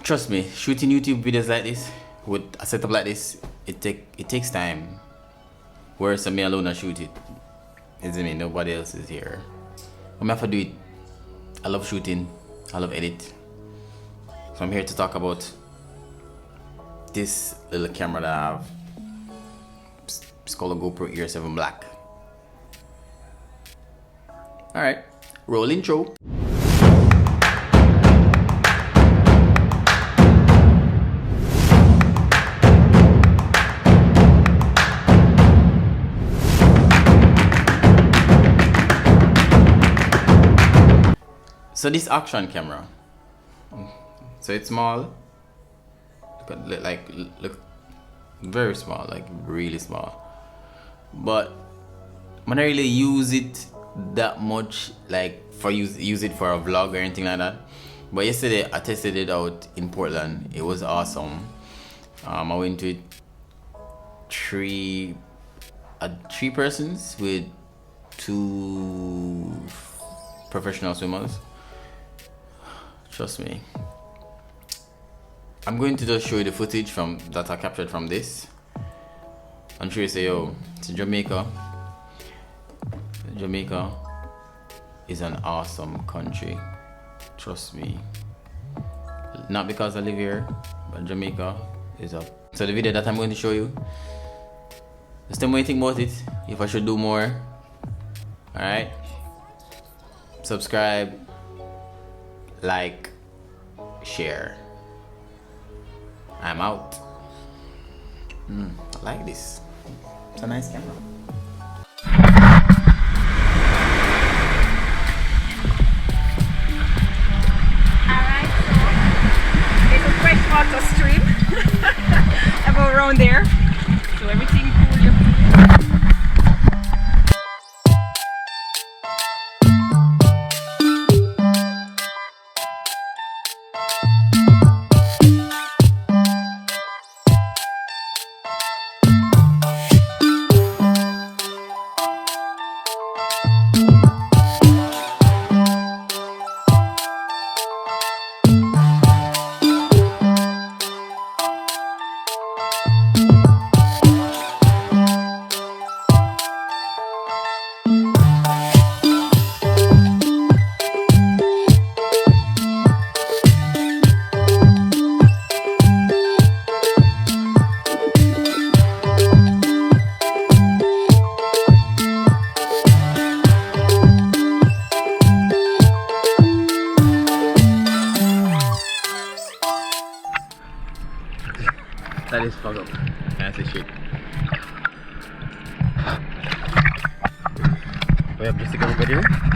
trust me, shooting YouTube videos like this with a setup like this, it takes time. Whereas me alone I shoot it. It's me, nobody else is here. I'm have to do it. I love shooting, I love edit. So I'm here to talk about this little camera that I have. It's called a GoPro Ear 7 Black. Alright, roll intro. So this action camera, so it's small, look very small, like really small, but when I really use it that much, like for use it for a vlog or anything like that. But yesterday I tested it out in Portland. It was awesome. I went with three persons with 2 professional swimmers. Trust me. I'm going to just show you the footage that I captured from this. I'm sure you say, yo, it's Jamaica. Jamaica is an awesome country. Trust me. Not because I live here, but Jamaica is up. So the video that I'm going to show you, just tell me what you think about it. If I should do more. Alright? Subscribe. Like, share. I'm out. I like this. It's a nice camera. Alright, so there's a freshwater stream about around there. So everything cool here. That is fucked up. Can't see shit. We have just to go over there.